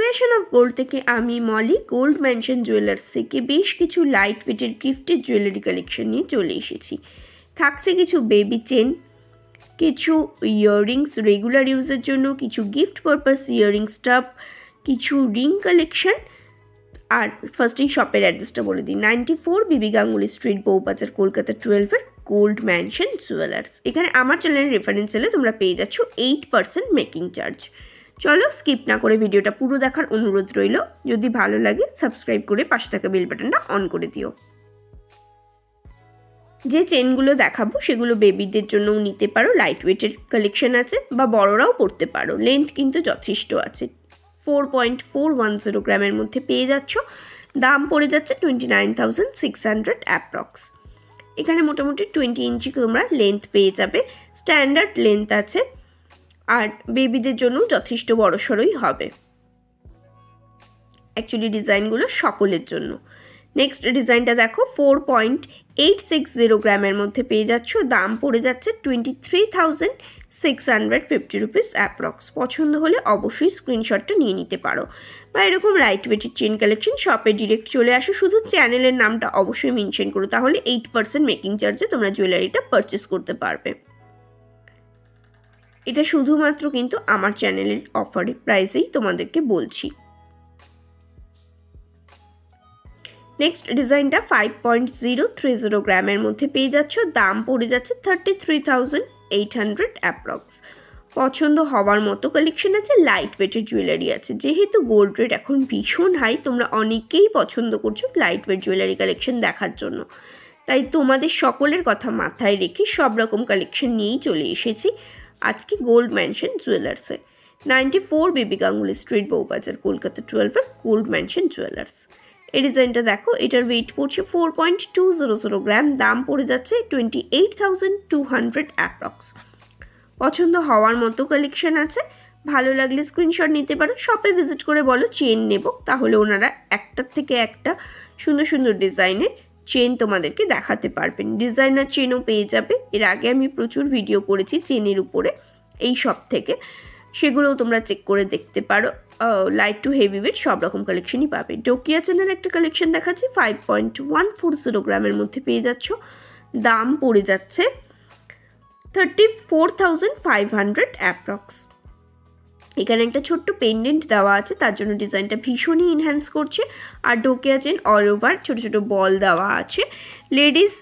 Creation of gold থেকে আমি Moli gold mansion jewellers থেকে বেশ কিছু লাইট ওয়েটের গিফটের জুয়েলারি কালেকশন নিয়ে চলে এসেছি। থাকছে কিছু বেবি চেন, কিছু ইয়াররিংস রেগুলার ইউজের জন্য, কিছু গিফট পারপাস ইয়াররিং স্টাফ, কিছু রিং কালেকশন। আর ফার্স্টেই শপের অ্যাড্রেসটা বলে দিই, 94 বিবি গাঙ্গুলি স্ট্রিট, বউবাজার, কলকাতা 12-এর গোল্ড ম্যানশন জুয়েলার্স। এখানে আমার চ্যানেলের রেফারেন্স এলে তোমরা পেয়ে যাচ্ছ 8% মেকিং চার্জ। চলো স্কিপ না করে ভিডিওটা পুরো দেখার অনুরোধ রইল। যদি ভালো লাগে সাবস্ক্রাইব করে পাশে থাকা বেল বাটনটা অন করে দিও। যে চেনগুলো দেখাবো সেগুলো বেবিদের জন্যও নিতে পারো, লাইট ওয়েটের কালেকশন আছে, বা বড়রাও পড়তে পারো। লেন্থ কিন্তু যথেষ্ট আছে, 4.410 গ্রামের মধ্যে পেয়ে যাচ্ছ। দাম পড়ে যাচ্ছে 29,600 অ্যাপ্রক্স। এখানে মোটামুটি 20 ইঞ্চি তোমরা লেন্থ পেয়ে যাবে, স্ট্যান্ডার্ড লেন্থ আছে, আর বেবিদের জন্য যথেষ্ট বড়সড়ই হবে। অ্যাকচুয়ালি ডিজাইনগুলো সকলের জন্য। নেক্সট ডিজাইনটা দেখো, 4.860 গ্রামের মধ্যে পেয়ে যাচ্ছ। দাম পড়ে যাচ্ছে 23,650 রুপিস অ্যাপ্রক্স। পছন্দ হলে অবশ্যই স্ক্রিনশটটা নিয়ে নিতে পারো। বা এরকম লাইট ওয়েটের চেন কালেকশন শপে ডিরেক্ট চলে আসো, শুধু চ্যানেলের নামটা অবশ্যই মেনশন করো, তাহলে 8% মেকিং চার্জে তোমরা জুয়েলারিটা পারচেস করতে পারবে। এটা শুধুমাত্র কিন্তু আমার চ্যানেলের অফারের প্রাইসেই তোমাদেরকে বলছি। নেক্সট ডিজাইনটা 5.030 গ্রামের মধ্যে পেয়ে যাচ্ছ। দাম পড়ে যাচ্ছে 33,800 অ্যাপ্রক্স। পছন্দ হওয়ার মতো কালেকশন আছে, লাইট ওয়েটের জুয়েলারি আছে। যেহেতু গোল্ড রেট এখন ভীষণ হাই, তোমরা অনেকেই পছন্দ করছো লাইট ওয়েট জুয়েলারি কালেকশন দেখার জন্য, তাই তোমাদের সকলের কথা মাথায় রেখে সব রকম কালেকশন নিয়েই চলে এসেছি আজকে গোল্ড ম্যানশন জুয়েলার্সে। 94 বিবি গাঙ্গুলি স্ট্রিট, বউবাজার, কলকাতা 12-এর গোল্ড ম্যানশন জুয়েলার্স। এই ডিজাইনটা দেখো, এটার ওয়েট পড়ছে 4.200 গ্রাম। দাম পড়ে যাচ্ছে 28,200 অ্যাপ্রক্স। পছন্দ হওয়ার মতো কালেকশন আছে, ভালো লাগলে স্ক্রিনশট নিতে পারো। শপে ভিজিট করে বলো চেন নেব, তাহলে ওনারা একটার থেকে একটা সুন্দর সুন্দর ডিজাইনের চেন তোমাদেরকে দেখাতে পারবেন। ডিজাইনার চেনও পেয়ে যাবে, এর আগে আমি প্রচুর ভিডিও করেছি চেনের উপরে এই শপ থেকে, সেগুলোও তোমরা চেক করে দেখতে পারো। লাইট টু হেভি ওয়েট সব রকম কালেকশনই পাবে। ডোকিয়া চেনের একটা কালেকশন দেখাচ্ছি, 5.140 গ্রামের মধ্যে পেয়ে যাচ্ছ। দাম পড়ে যাচ্ছে 34,500 অ্যাপ্রক্স। এখানে একটা ছোট্ট পেন্ডেন্ট দেওয়া আছে, তার জন্য ডিজাইনটা ভীষণই এনহ্যান্স করছে। আর ডোকিয়া চেন অল ওভার ছোটো ছোটো বল দেওয়া আছে। লেডিস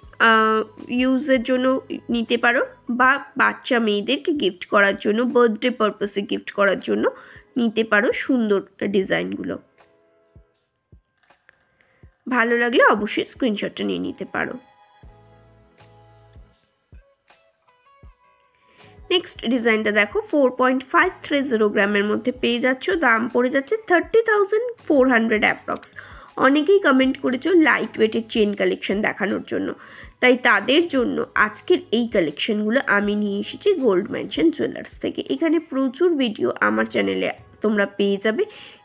ইউজের জন্য নিতে পারো, বা বাচ্চা মেয়েদেরকে গিফট করার জন্য, বার্থডে পারপাসে গিফট করার জন্য নিতে পারো সুন্দর ডিজাইনগুলো। ভালো লাগলে অবশ্যই স্ক্রিনশটটা নিয়ে নিতে পারো। নেক্সট ডিজাইনটা দেখো, 4.530 গ্রামের মধ্যে পেয়ে যাচ্ছ। দাম পড়ে যাচ্ছে 30,400 অ্যাপ্রক্স। অনেকেই কমেন্ট করেছো লাইট ওয়েটের চেন কালেকশন দেখানোর জন্য, তাই তাদের জন্য আজকের এই কালেকশনগুলো আমি নিয়ে এসেছি গোল্ড ম্যানশন জুয়েলার্স থেকে। এখানে প্রচুর ভিডিও আমার চ্যানেলে তোমরা পেয়ে যাবে,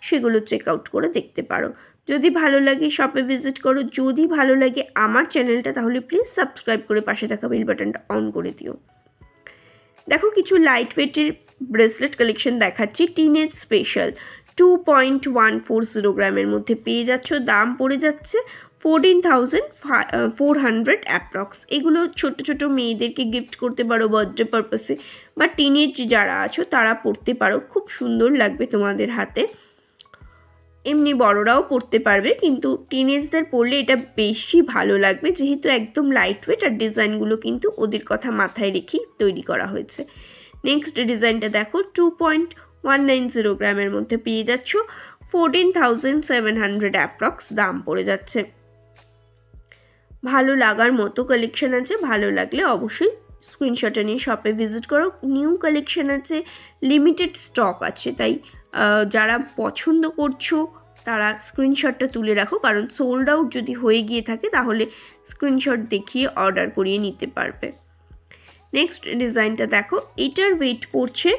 সেগুলো চেক আউট করে দেখতে পারো। যদি ভালো লাগে শপে ভিজিট করো, যদি ভালো লাগে আমার চ্যানেলটা, তাহলে প্লিজ সাবস্ক্রাইব করে পাশে থাকা বেল বাটনটা অন করে দিও। দেখো কিছু লাইট ওয়েটের ব্রেসলেট কালেকশন দেখাচ্ছি, টিনেজ স্পেশাল, 2.140 গ্রামের মধ্যে পেয়ে যাচ্ছ। দাম পড়ে যাচ্ছে 14,400 অ্যাপ্রক্স। এগুলো ছোট ছোট মেয়েদেরকে গিফট করতে পারো বার্থডে পারপাসে, বা টিনেজ যারা আছো তারা পরতে পারো, খুব সুন্দর লাগবে তোমাদের হাতে। এমনি বড়রাও পরতে পারবে, কিন্তু টিনেজদের পরলে এটা বেশি ভালো লাগবে, যেহেতু একদম লাইট ওয়েট, আর ডিজাইনগুলো কিন্তু ওদের কথা মাথায় রেখেই তৈরি করা হয়েছে। নেক্সট ডিজাইনটা দেখো, 2.190 গ্রামের মধ্যে পেয়ে যাচ্ছ। 14,700 অ্যাপ্রক্স দাম পড়ে যাচ্ছে। ভালো লাগার মতো কালেকশন আছে, ভালো লাগলে অবশ্যই স্ক্রিনশটটা নিয়ে শপে ভিজিট করো। নিউ কালেকশন আছে, লিমিটেড স্টক আছে, তাই যারা পছন্দ করছো তারা স্ক্রিনশটটা তুলে রাখো, কারণ সোল্ড আউট যদি হয়ে গিয়ে থাকে তাহলে স্ক্রিনশট দেখিয়ে অর্ডার করিয়ে নিতে পারবে। নেক্সট ডিজাইনটা দেখো, এটার ওয়েট পড়ছে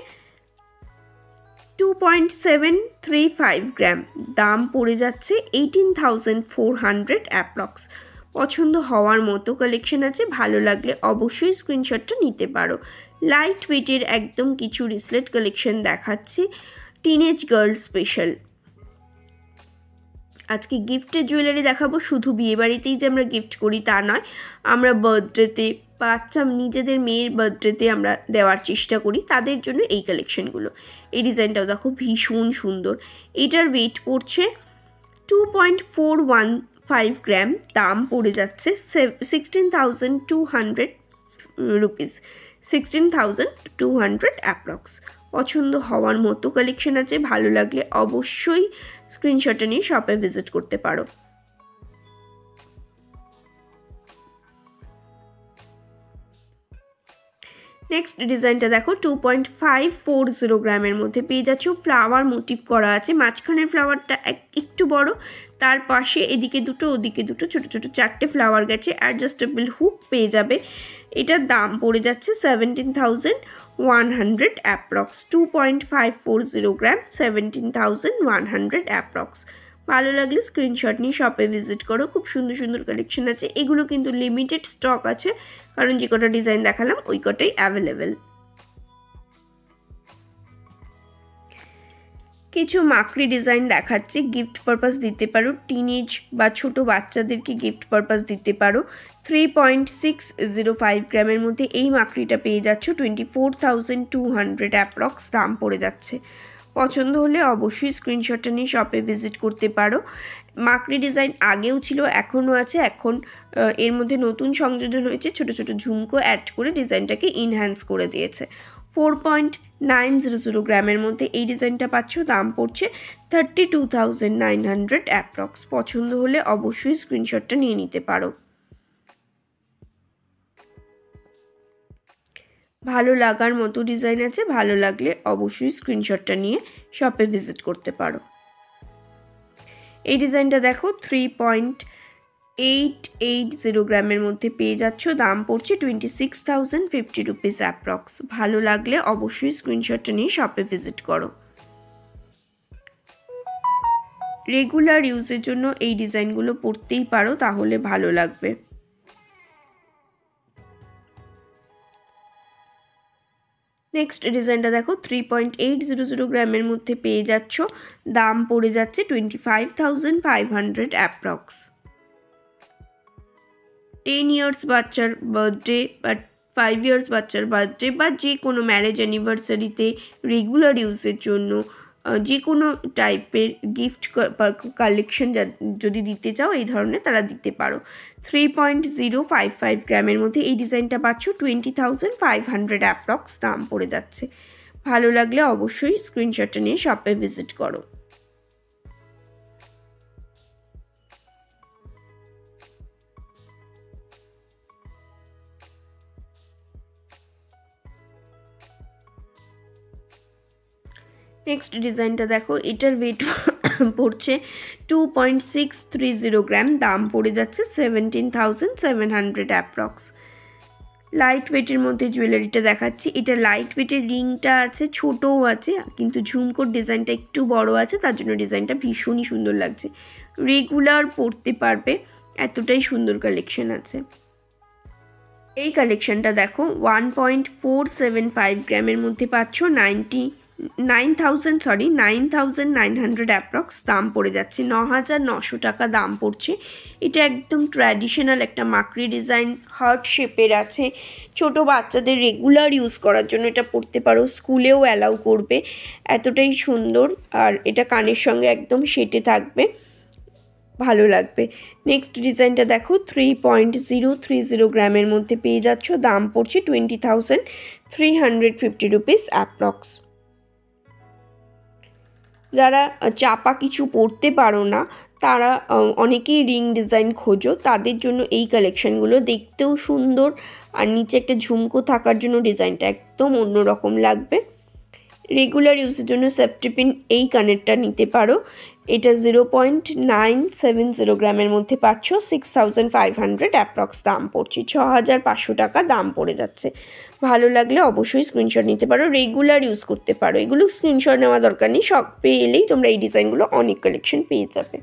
2.735 গ্রাম। দাম পড়ে যাচ্ছে 18,400 অ্যাপ্রক্স। পছন্দ হওয়ার মতো কালেকশন আছে, ভালো লাগলে অবশ্যই স্ক্রিনশটটা নিতে পারো। লাইট ওয়েটের একদম কিছু রিসলেট কালেকশন দেখাচ্ছি, টিনেজ গার্ল স্পেশাল। আজকে গিফটের জুয়েলারি দেখাবো। শুধু বিয়েবাড়িতেই যে আমরা গিফট করি তা নয়, আমরা বার্থডেতে, বাচ্চা নিজেদের মেয়ের বার্থডেতে আমরা দেওয়ার চেষ্টা করি, তাদের জন্য এই কালেকশনগুলো। এই ডিজাইনটাও দেখো ভীষণ সুন্দর। এটার ওয়েট পড়ছে 2.415 গ্রাম, দাম পড়ে যাচ্ছে 16,200 রুপিস, 16,200 অ্যাপ্রক্স। পছন্দ হওয়ার মতো কালেকশন আছে, ভালো লাগলে অবশ্যই স্ক্রিনশটটা নিয়ে শপে ভিজিট করতে পারো। নেক্সট ডিজাইনটা দেখো 2.540 গ্রামের মধ্যে পেয়ে যাচ্ছ। ফ্লাওয়ার মোটিভ করা আছে, মাঝখানের ফ্লাওয়ারটা একটু বড়, তার পাশে এদিকে দুটো ওদিকে দুটো ছোট ছোট 4টে ফ্লাওয়ার গেছে। অ্যাডজাস্টেবল হুক পেয়ে যাবে। এটার দাম পড়ে যাচ্ছে 17,100 অ্যাপ্রক্স। 2.540 গ্রাম, 17,100 অ্যাপ্রক্স। ভালো লাগলে স্ক্রিনশট নিয়ে শপে ভিজিট করো। খুব সুন্দর সুন্দর কালেকশন আছে। এগুলো কিন্তু লিমিটেড স্টক আছে, কারণ যে কটা ডিজাইন দেখালাম ওই কটাই অ্যাভেলেবেল। কিছু মাকড়ি ডিজাইন দেখাচ্ছি, গিফট পারপাস দিতে পারো, টিনেজ বা ছোট বাচ্চাদেরকে গিফট পারপাস দিতে পারো। 3.605 গ্রামের মধ্যে এই মাকড়িটা পেয়ে যাচ্ছ 24,200 অ্যাপ্রক্স, দাম পড়ে যাচ্ছে। পছন্দ হলে অবশ্যই স্ক্রিনশটটা নিয়ে শপে ভিজিট করতে পারো। মাকড়ি ডিজাইন আগেও ছিল, এখনও আছে। এখন এর মধ্যে নতুন সংযোজন হয়েছে, ছোট ছোট ঝুমকো অ্যাড করে ডিজাইনটাকে ইনহ্যান্স করে দিয়েছে। 4.900 গ্রামের মধ্যে এই ডিজাইনটা পাচ্ছ, দাম পড়ছে 32,900 অ্যাপ্রক্স। পছন্দ হলে অবশ্যই স্ক্রিনশটটা নিয়ে নিতে পারো। ভালো লাগার মতো ডিজাইন আছে, ভালো লাগলে অবশ্যই স্ক্রিনশটটা নিয়ে শপে ভিজিট করতে পারো। এই ডিজাইনটা দেখো 3.880 গ্রামের মধ্যে পেয়ে যাচ্ছ, দাম পড়ছে 26,050 রুপিস অ্যাপ্রক্স। ভালো লাগলে অবশ্যই স্ক্রিনশটটা নিয়ে শপে ভিজিট করো। রেগুলার ইউজের জন্য এই ডিজাইনগুলো পরতেই পারো, তাহলে ভালো লাগবে। নেক্সট ডিজাইনটা দেখো 3.800 গ্রামের মধ্যে পেয়ে যাচ্ছ, দাম পড়ে যাচ্ছে 25,500 অ্যাপ্রক্স। 10 ইয়ার্স বাচ্চার বার্থডে বা 5 ইয়ার্স বাচ্চার বার্থডে বা যে কোনো ম্যারেজ অ্যানিভার্সারিতে রেগুলার ইউজের জন্য যে কোনো টাইপের গিফট কালেকশন যদি দিতে চাও এই ধরনের তারা দিতে পারো। 3.055 গ্রামের মধ্যে এই ডিজাইনটা পাচ্ছ 20,500 অ্যাপ্রক্স, দাম পড়ে যাচ্ছে। ভালো লাগলে অবশ্যই স্ক্রিনশটটা নিয়ে শপে ভিজিট করো। নেক্সট ডিজাইনটা দেখো, এটার ওয়েট পড়ছে 2.630 গ্রাম, দাম পড়ে যাচ্ছে 17,700 অ্যাপ্রক্স। লাইট ওয়েটের মধ্যে জুয়েলারিটা দেখাচ্ছি। এটা লাইট ওয়েটের রিংটা আছে, ছোটও আছে, কিন্তু ঝুমকোর ডিজাইনটা একটু বড় আছে, তার জন্য ডিজাইনটা ভীষণই সুন্দর লাগছে। রেগুলার পরতে পারবে, এতটাই সুন্দর কালেকশন আছে। এই কালেকশনটা দেখো 1.475 গ্রামের মধ্যে পাচ্ছ 9,900 অ্যাপ্রক্স, দাম পড়ে যাচ্ছে 9,900 টাকা দাম পড়ছে। এটা একদম ট্র্যাডিশনাল একটা মাকড়ি ডিজাইন, হার্ট শেপের আছে। ছোট বাচ্চাদের রেগুলার ইউজ করার জন্য এটা পরতে পারো, স্কুলেও অ্যালাউ করবে, এতটাই সুন্দর। আর এটা কানের সঙ্গে একদম সেটে থাকবে, ভালো লাগবে। নেক্সট ডিজাইনটা দেখো 3.030 গ্রামের মধ্যে পেয়ে যাচ্ছ, দাম পড়ছে 20,350 রুপিস অ্যাপ্রক্স। যারা চাপা কিছু পরতে পারো না, তারা অনেকেই রিং ডিজাইন খোঁজো, তাদের জন্য এই কালেকশানগুলো দেখতেও সুন্দর, আর নিচে একটা ঝুমকো থাকার জন্য ডিজাইনটা একদম অন্যরকম লাগবে। রেগুলার ইউজের জন্য সেফটি পিন এই কানেরটা নিতে পারো। এটা 0.970 গ্রামের মধ্যে পাচ্ছ, 6,500 অ্যাপ্রক্স দাম পড়ছে। 6,500 টাকা দাম পড়ে যাচ্ছে। ভালো লাগলে অবশ্যই স্ক্রিনশট নিতে পারো, রেগুলার ইউজ করতে পারো। এগুলো স্ক্রিনশট নেওয়া দরকার নেই, শপ পেয়ে এলেই তোমরা এই ডিজাইনগুলো অনেক কালেকশন পেয়ে যাবে।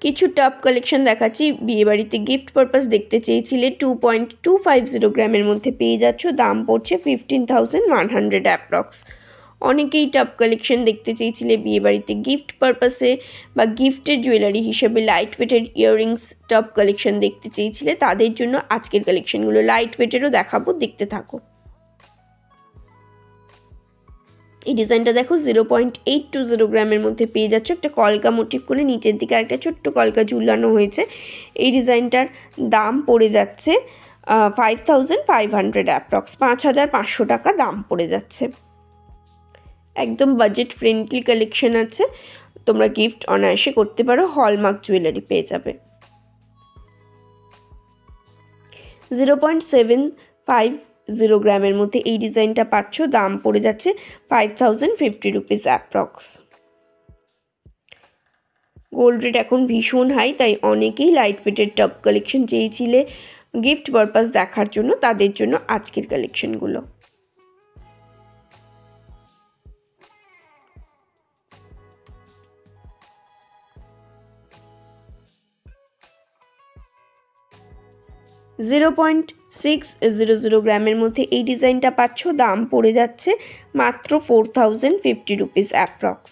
কিছু টপ কালেকশন দেখাচ্ছি, বিয়েবাড়িতে গিফট পারপাস দেখতে চেয়েছিলে। 2.250 গ্রামের মধ্যে পেয়ে যাচ্ছ, দাম পড়ছে 15,100 অ্যাপ্রক্স। অনেকেই টপ কালেকশন দেখতে চেয়েছিলে বিয়েবাড়িতে গিফট পারপাসে বা গিফটের জুয়েলারি হিসেবে লাইট ওয়েটের ইয়াররিংস টপ কালেকশন দেখতে চেয়েছিলে, তাদের জন্য আজকের কালেকশনগুলো। লাইট ওয়েটেরও দেখাবো, দেখতে থাকো। এই ডিজাইনটা দেখো 0.820 গ্রামের মধ্যে পেয়ে যাচ্ছে। একটা কলকা মোটিভ করে নিচের দিকে আরেকটা ছোট্ট কলকা ঝুলানো হয়েছে। এই ডিজাইনটার দাম পড়ে যাচ্ছে 5500 অ্যাপ্রক্স, 5500 টাকা দাম পড়ে যাচ্ছে। একদম বাজেট ফ্রেন্ডলি কালেকশন আছে, তোমরা গিফট অনায়াসে করতে পারো। হলমার্ক জুয়েলারি পেয়ে যাবে। 0.750 গ্রামের মধ্যে এই ডিজাইনটা পাচ্ছ, দাম পড়ে যাচ্ছে 5050 রুপিস অ্যাপ্রক্স। গোল্ড রেট এখন ভীষণ হাই, তাই অনেকেই লাইট ওয়েটের টপ কালেকশন চেয়েছিলে গিফট পারপাস দেখার জন্য, তাদের জন্য আজকের কালেকশনগুলো। $0.600 গ্রামের মধ্যে এই ডিজাইনটা পাচ্ছ, দাম পড়ে যাচ্ছে মাত্র 4050 রুপিস অ্যাপ্রক্স।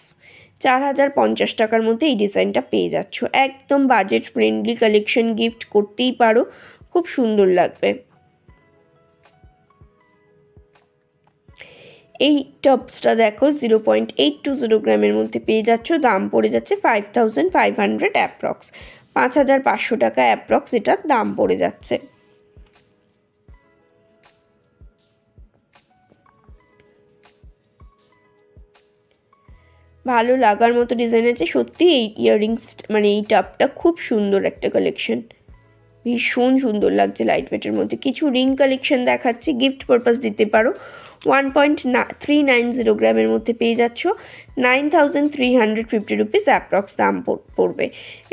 4050 টাকার মধ্যে এই ডিজাইনটা পেয়ে যাচ্ছ। একদম বাজেট ফ্রেন্ডলি কালেকশন, গিফট করতেই পারো, খুব সুন্দর লাগবে। এই টপসটা দেখো 0.820 গ্রামের মধ্যে পেয়ে যাচ্ছ, দাম পড়ে যাচ্ছে 5500 অ্যাপ্রক্স, 5500 টাকা অ্যাপ্রক্স এটার দাম পড়ে যাচ্ছে। ভালো লাগার মতো ডিজাইন আছে সত্যি। এই ইয়াররিংস মানে এই টপটা খুব সুন্দর একটা কালেকশন, ভীষণ সুন্দর লাগছে লাইট ওয়েটের মধ্যে। কিছু রিং কালেকশন দেখাচ্ছি, গিফট পারপাস দিতে পারো। 1.390 গ্রামের মধ্যে পেয়ে যাচ্ছ, 9350 রুপিস অ্যাপ্রক্স দাম পড়বে।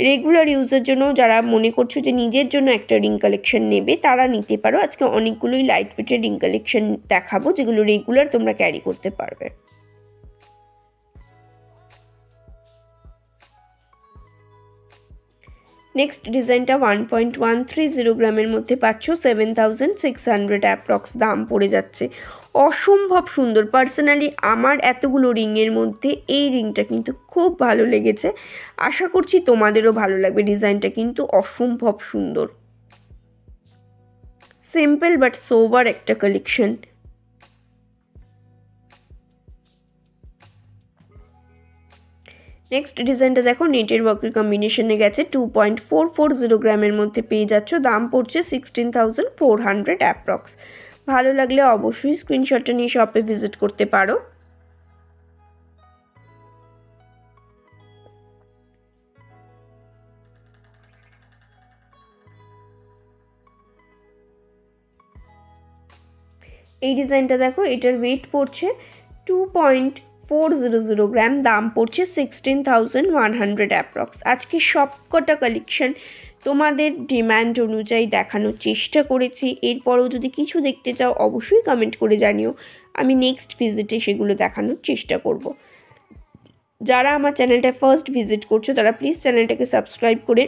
রেগুলার ইউজের জন্য যারা মনে করছো যে নিজের জন্য একটা রিং কালেকশন নেবে, তারা নিতে পারো। আজকে অনেকগুলোই লাইট ওয়েটের রিং কালেকশন দেখাবো, যেগুলো রেগুলার তোমরা ক্যারি করতে পারবে। নেক্সট ডিজাইনটা 1.130 গ্রামের মধ্যে পাচ্ছ, 7600 অ্যাপ্রক্স দাম পড়ে যাচ্ছে। অসম্ভব সুন্দর। পার্সোনালি আমার এতগুলো রিংয়ের মধ্যে এই রিংটা কিন্তু খুব ভালো লেগেছে, আশা করছি তোমাদেরও ভালো লাগবে। ডিজাইনটা কিন্তু অসম্ভব সুন্দর, সিম্পল বাট সোবার একটা কালেকশন। নেক্সট ডিজাইনটা দেখো নেটের ওয়ার্কের কম্বিনেশনে গেছে। 2.440 গ্রামের মধ্যে পেয়ে যাচ্ছ, দাম পড়ছে 16400 অ্যাপ্রক্স। ভালো লাগলে অবশ্যই স্ক্রিনশটটা নিয়ে শপে ভিজিট করতে পারো। এই ডিজাইনটা দেখো, এটার ওয়েট পড়ছে 2.400 গ্রাম, দাম পড়ছে 16100 অ্যাপ্রক্স। আজকে সবকটা কালেকশন তোমাদের ডিম্যান্ড অনুযায়ী দেখানোর চেষ্টা করেছি। এরপরও যদি কিছু দেখতে চাও অবশ্যই কমেন্ট করে জানিও, আমি নেক্সট ভিজিটে সেগুলো দেখানোর চেষ্টা করব। যারা আমার চ্যানেলটা ফার্স্ট ভিজিট করছো তারা প্লিজ চ্যানেলটাকে সাবস্ক্রাইব করে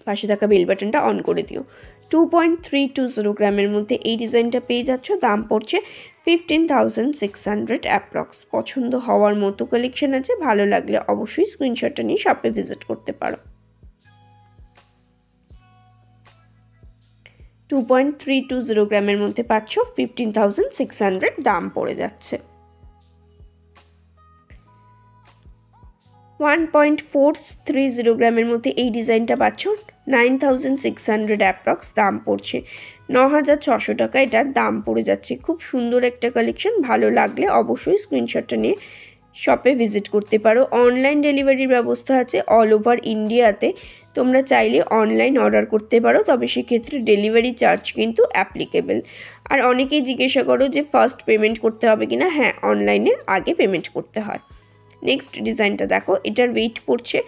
পাশে থাকা বেল বাটনটা অন করে দিও। 2.320 গ্রামের মধ্যে এই ডিজাইনটা পেয়ে যাচ্ছ, দাম পড়ছে 15600 অ্যাপ্রক্স। পছন্দ হওয়ার মতো কালেকশন আছে, ভালো লাগলে অবশ্যই স্ক্রিনশটটা নিয়ে শপে ভিজিট করতে পারো। 2.320 গ্রামের মধ্যে পাচ্ছ, 15600 দাম পড়ে যাচ্ছে। 1.430 গ্রামের মধ্যে এই ডিজাইনটা পাচ্ছ, 9600 অ্যাপ্রক্স দাম পড়ছে। 9600 টাকা এটার দাম পড়ে যাচ্ছে। খুব সুন্দর একটা কালেকশন, ভালো লাগলে অবশ্যই স্ক্রিনশটটা নিয়ে শপে ভিজিট করতে পারো। অনলাইন ডেলিভারির ব্যবস্থা আছে অল ওভার ইন্ডিয়াতে, তোমরা চাইলে অনলাইন অর্ডার করতে পারো, তবে সেক্ষেত্রে ডেলিভারি চার্জ কিন্তু অ্যাপ্লিকেবল। আর অনেকেই জিজ্ঞাসা করো যে ফার্স্ট পেমেন্ট করতে হবে কিনা, হ্যাঁ অনলাইনে আগে পেমেন্ট করতে হয়। নেক্সট ডিজাইনটা দেখো, এটার ওয়েট পড়ছে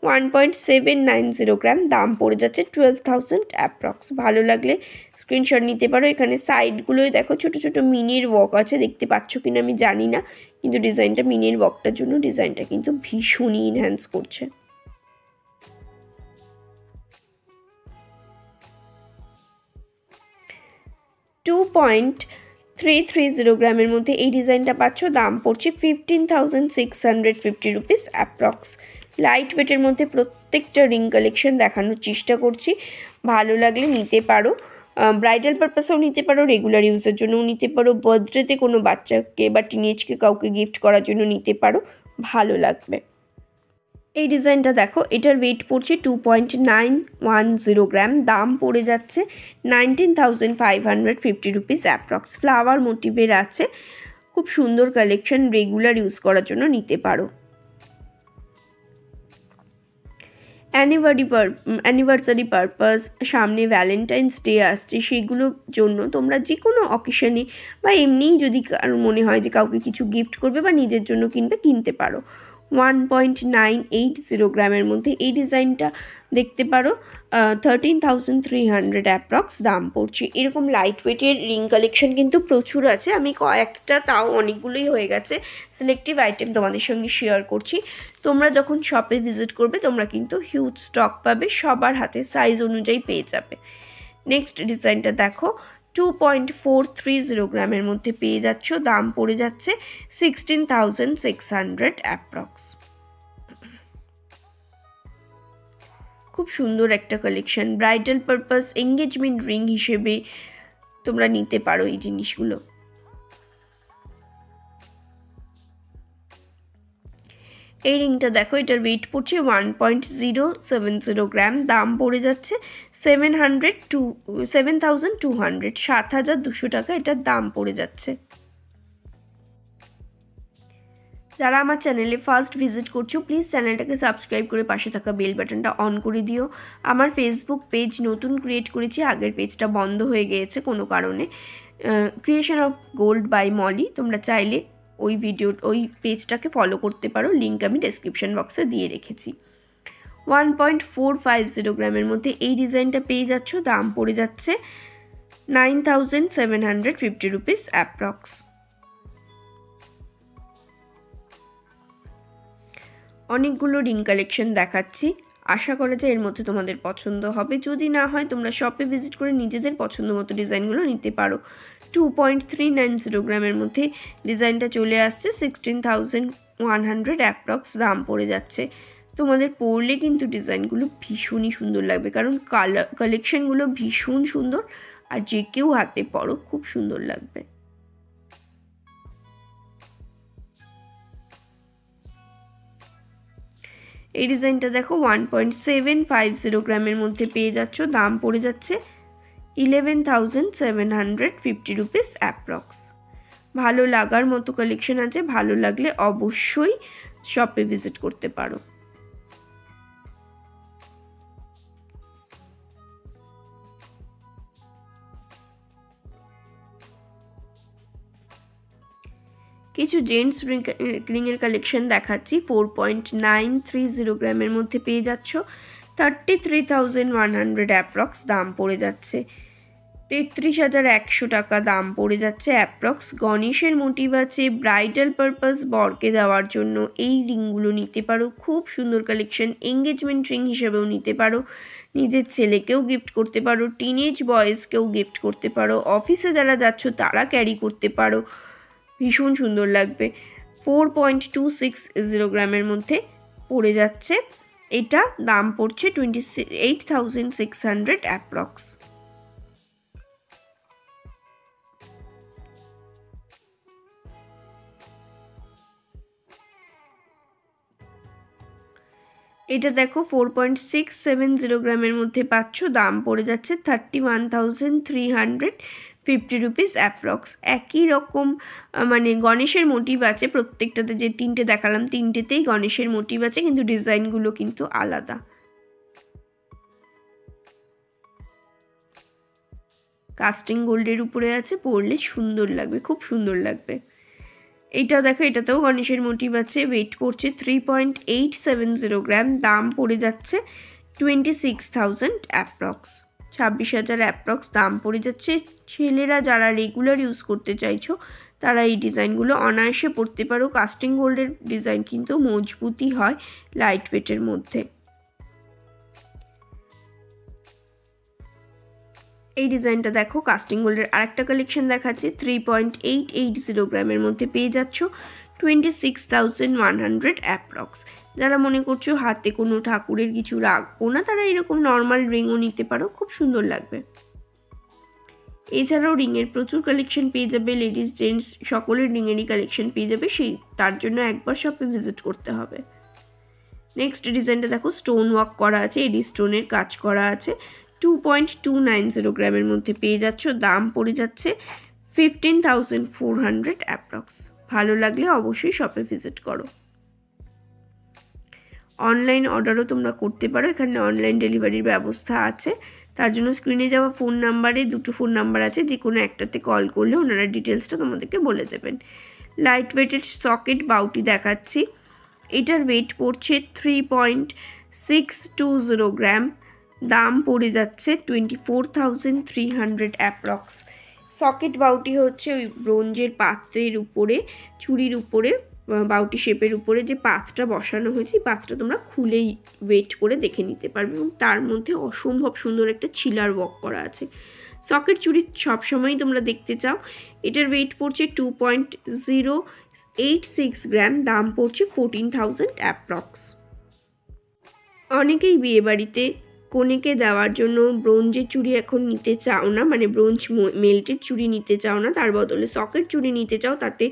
1.790 গ্রাম, দাম পড়ে যাচ্ছে 12000 অ্যাপ্রক্স। ভালো লাগলে স্ক্রিনশট নিতে পারো। এখানে সাইডগুলোই দেখো ছোট ছোট মিনির ওয়ার্ক আছে, দেখতে পাচ্ছ কিনা আমি জানি না, কিন্তু ডিজাইনটা মিনির ওয়ার্কটার জন্য ডিজাইনটা কিন্তু ভীষণই এনহ্যান্স করছে। 330 গ্রামের মধ্যে এই ডিজাইনটা পাচ্ছ, দাম পড়ছে 15,650 রুপিস অ্যাপ্রক্স। লাইট ওয়েটের মধ্যে প্রত্যেকটা রিং কালেকশন দেখানোর চেষ্টা করছি, ভালো লাগলে নিতে পারো। ব্রাইডাল পারপাসেও নিতে পারো, রেগুলার ইউজের জন্যও নিতে পারো, বার্থডেতে কোনো বাচ্চাকে বা টিনেজকে কাউকে গিফট করার জন্য নিতে পারো, ভালো লাগবে। এই ডিজাইনটা দেখো, এটার ওয়েট পড়ছে 2.910 গ্রাম, দাম পড়ে যাচ্ছে 19,550 রুপিস অ্যাপ্রক্স। ফ্লাওয়ার মোটিভের আছে, খুব সুন্দর কালেকশন, রেগুলার ইউজ করার জন্য নিতে পারো। অ্যানিভার্সারি পারপাস, সামনে ভ্যালেন্টাইন্স ডে আসছে, সেগুলোর জন্য তোমরা যে কোনো অকেশনে বা এমনিই যদি কারো মনে হয় যে কাউকে কিছু গিফট করবে বা নিজের জন্য কিনতে পারো। 1.980 গ্রামের মধ্যে এই ডিজাইনটা দেখতে পারো, 13,300 অ্যাপ্রক্স দাম পড়ছে। এরকম লাইট ওয়েটের রিং কালেকশন কিন্তু প্রচুর আছে, আমি কয়েকটা, তাও অনেকগুলোই হয়ে গেছে, সিলেক্টিভ আইটেম তোমাদের সঙ্গে শেয়ার করছি। তোমরা যখন শপে ভিজিট করবে তোমরা কিন্তু হিউজ স্টক পাবে, সবার হাতে সাইজ অনুযায়ী পেয়ে যাবে। নেক্সট ডিজাইনটা দেখো, 2.430 গ্রামের মধ্যে পেয়ে যাচ্ছ, দাম পড়ে যাচ্ছে 16,600 অ্যাপ্রক্স। খুব সুন্দর একটা collection, bridal purpose, engagement ring হিসেবে তোমরা নিতে পারো এই জিনিসগুলো। এই রিংটা দেখো, এটার ওয়েট পড়ছে 1.070 গ্রাম, দাম পড়ে যাচ্ছে 7,200, 7,200 টাকা এটার দাম পড়ে যাচ্ছে। যারা আমার চ্যানেলে ফার্স্ট ভিজিট করছো প্লিজ চ্যানেলটাকে সাবস্ক্রাইব করে পাশে থাকা বেল বাটনটা অন করে দিও। আমার ফেসবুক পেজ নতুন ক্রিয়েট করেছি, আগের পেজটা বন্ধ হয়ে গিয়েছে কোনো কারণে, ক্রিয়েশন অফ গোল্ড বাই মলি, তোমরা চাইলে ওই পেজটাকে ফলো করতে পারো, লিঙ্ক আমি ডেসক্রিপশন বক্সে দিয়ে রেখেছি। 1.450 গ্রামের মধ্যে এই ডিজাইনটা পেয়ে যাচ্ছ, দাম পড়ে যাচ্ছে 9,750 রুপিস অ্যাপ্রক্স। অনেকগুলো রিং কালেকশন দেখাচ্ছি, আশা করা যায় এর মধ্যে তোমাদের পছন্দ হবে, যদি না হয় তোমরা শপে ভিজিট করে নিজেদের পছন্দ মতো ডিজাইনগুলো নিতে পারো। 2.390 গ্রামের মধ্যে ডিজাইনটা চলে আসছে, 16,100 অ্যাপ্রক্স দাম পড়ে যাচ্ছে। তোমাদের পরলে কিন্তু ডিজাইনগুলো ভীষণই সুন্দর লাগবে, কারণ কালেকশনগুলো ভীষণ সুন্দর, আর যে কেউ হাতে পরো খুব সুন্দর লাগবে। এই ডিজাইনটা দেখো, 1.750 গ্রামের মধ্যে পেয়ে যাচ্ছ, দাম পড়ে যাচ্ছে 11,750 রুপিস অ্যাপ্রক্স। ভালো লাগার মতো কালেকশন আছে, ভালো লাগলে অবশ্যই শপে ভিজিট করতে পারো। কিছু জেন্টস রিংয়ের কালেকশন দেখাচ্ছি, 4.930 গ্রামের মধ্যে পেয়ে যাচ্ছ, 33,100 অ্যাপ্রক্স দাম পড়ে যাচ্ছে, 33,100 টাকা দাম পড়ে যাচ্ছে অ্যাপ্রক্স। গণেশের মোটিভ আছে, ব্রাইডাল পারপাস বরকে দেওয়ার জন্য এই রিংগুলো নিতে পারো, খুব সুন্দর কালেকশন, এঙ্গেজমেন্ট রিং হিসেবেও নিতে পারো, নিজের ছেলেকেও গিফট করতে পারো, টিনেজ বয়েজকেও গিফট করতে পারো, অফিসে যারা যাচ্ছ তারা ক্যারি করতে পারো, ভীষণ সুন্দর লাগবে। 4.260 গ্রামের মধ্যে পড়ে যাচ্ছে, এটা দাম পড়ছে 28,600 অ্যাপ্রক্স। এটা দেখো, 4.670 গ্রামের মধ্যে পাচ্ছ, দাম পড়ে যাচ্ছে 31,350 রুপিস অ্যাপ্রক্স। একই রকম মানে গণেশের মোটিভ আছে প্রত্যেকটাতে, যে তিনটে দেখালাম তিনটেতেই গণেশের মোটিভ আছে, কিন্তু ডিজাইনগুলো কিন্তু আলাদা। কাস্টিং গোল্ডের উপরে আছে, পরলে সুন্দর লাগবে, খুব সুন্দর লাগবে। এইটা দেখো, এটাতেও গণেশের মোটিভ আছে, ওয়েট পড়ছে 3.870 গ্রাম, দাম পড়ে যাচ্ছে 26,000 অ্যাপ্রক্স, 26,000 অ্যাপ্রক্স দাম পড়ে যাচ্ছে। ছেলেরা যারা রেগুলার ইউজ করতে চাইছো তারা এই ডিজাইনগুলো অনায়াসে পরতে পারো, কাস্টিং গোল্ডের ডিজাইন কিন্তু মজবুতই হয় লাইট ওয়েটের মধ্যে। এই ডিজাইনটা দেখো, কাস্টিং গোল্ডের আরেকটা কালেকশন দেখাচ্ছি। 3.880 গ্রামের মধ্যে পেয়ে যাচ্ছ 26,100 অ্যাপ্রক্স। যারা মনে করছো হাতে কোনো ঠাকুরের কিছু রাখবো না, তারা এরকম নর্মাল রিংও নিতে পারো, খুব সুন্দর লাগবে। এছাড়াও রিংয়ের প্রচুর কালেকশন পেয়ে যাবে, লেডিস জেন্টস সকলের রিংয়েরই কালেকশন পেয়ে যাবে, তার জন্য একবার শপে ভিজিট করতে হবে। নেক্সট ডিজাইনটা দেখো, স্টোন ওয়ার্ক করা আছে, এডি স্টোনের কাজ করা আছে। 2.290 গ্রামের মধ্যে পেয়ে যাচ্ছ, দাম পড়ে যাচ্ছে 15,400 অ্যাপ্রক্স। ভালো লাগলে অবশ্যই শপে ভিজিট করো। অনলাইন অর্ডারও তোমরা করতে পারো, এখানে অনলাইন ডেলিভারির ব্যবস্থা আছে। তার জন্য স্ক্রিনে যাওয়া ফোন নাম্বারে দুটো ফোন নাম্বার আছে, যে কোনো একটাতে কল করলে ওনারা ডিটেলসটা তোমাদেরকে বলে দেবেন। লাইট ওয়েটেড সকেট বাউটি দেখাচ্ছি। এটার ওয়েট পড়ছে 3.620 গ্রাম, দাম পড়ে যাচ্ছে 24,300 অ্যাপ্রক্স। সকেট বাউটি হচ্ছে ওই ব্রোঞ্জের পাত্রের উপরে, চুড়ির উপরে, বাউটি শেপের উপরে যে পাতটা বসানো হয়েছে, এই পাতটা তোমরা খুলেই ওয়েট করে দেখে নিতে পারবে, এবং তার মধ্যে অসম্ভব সুন্দর একটা ছিলার ওয়ার্ক করা আছে। সকেট চুড়ি সবসময়ই তোমরা দেখতে চাও। এটার ওয়েট পড়ছে 2.086 গ্রাম, দাম পড়ছে 14,000 অ্যাপ্রক্স। অনেকেই বিয়েবাড়িতে কনেকে দেওয়ার জন্য ব্রোঞ্জের চুড়ি এখন নিতে চাও না, মানে ব্রোঞ্জ মেল্টেড চুড়ি নিতে চাও না, তার বদলে সকেট চুড়ি নিতে চাও। তাতে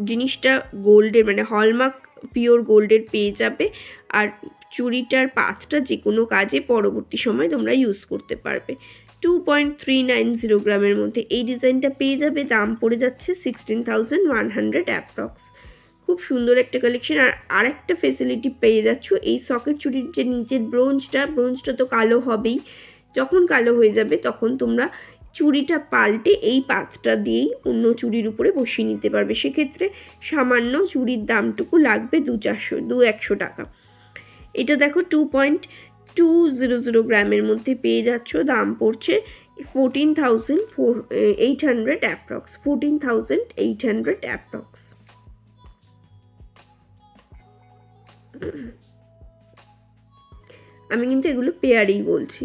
জিনিসটা গোল্ডের, মানে হলমার্ক পিওর গোল্ডের পেয়ে যাবে, আর চুড়িটার পাতটা যে কোনো কাজে পরবর্তী সময় তোমরা ইউজ করতে পারবে। 2.390 গ্রামের মধ্যে এই ডিজাইনটা পেয়ে যাবে, দাম পড়ে যাচ্ছে 16,100 অ্যাপ্রক্স। খুব সুন্দর একটা কালেকশন। আর আরেকটা ফেসিলিটি পেয়ে যাচ্ছ, এই সকেট চুড়ির যে নিচের ব্রোঞ্জটা তো কালো হবেই, যখন কালো হয়ে যাবে তখন তোমরা চুড়িটা পাল্টে এই পাতটা দিয়েই অন্য চুড়ির উপরে বসিয়ে নিতে পারবে। সেক্ষেত্রে সামান্য চুড়ির দামটুকু লাগবে 200-100 টাকা। এটা দেখো 2.200 গ্রামের মধ্যে পেয়ে যাচ্ছ, দাম পড়ছে 14,800 অ্যাপ্রক্স। 14,800 অ্যাপ্রক্স। আমি কিন্তু এগুলো পেয়ারেই বলছি।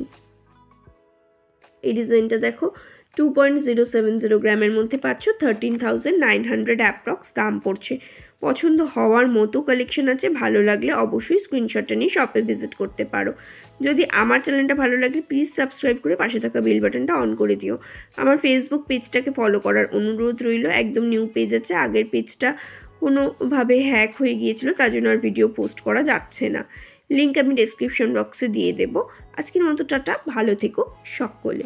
এই ডিজাইনটা দেখো, 2.070 গ্রামের মধ্যে পাচ্ছ, 13,900 অ্যাপ্রক্স দাম পড়ছে। পছন্দ হওয়ার মতো কালেকশন আছে, ভালো লাগলে অবশ্যই স্ক্রিনশটটা নিয়ে শপে ভিজিট করতে পারো। যদি আমার চ্যানেলটা ভালো লাগে প্লিজ সাবস্ক্রাইব করে পাশে থাকা বেল বাটনটা অন করে দিও। আমার ফেসবুক পেজটাকে ফলো করার অনুরোধ রইল, একদম নিউ পেজ আছে, আগের পেজটা কোনোভাবে হ্যাক হয়ে গিয়েছিল, তার জন্য আর ভিডিও পোস্ট করা যাচ্ছে না। লিঙ্ক আমি ডেসক্রিপশন বক্সে দিয়ে দেবো। আজকের মতো টাটা, ভালো থেকো সকলে।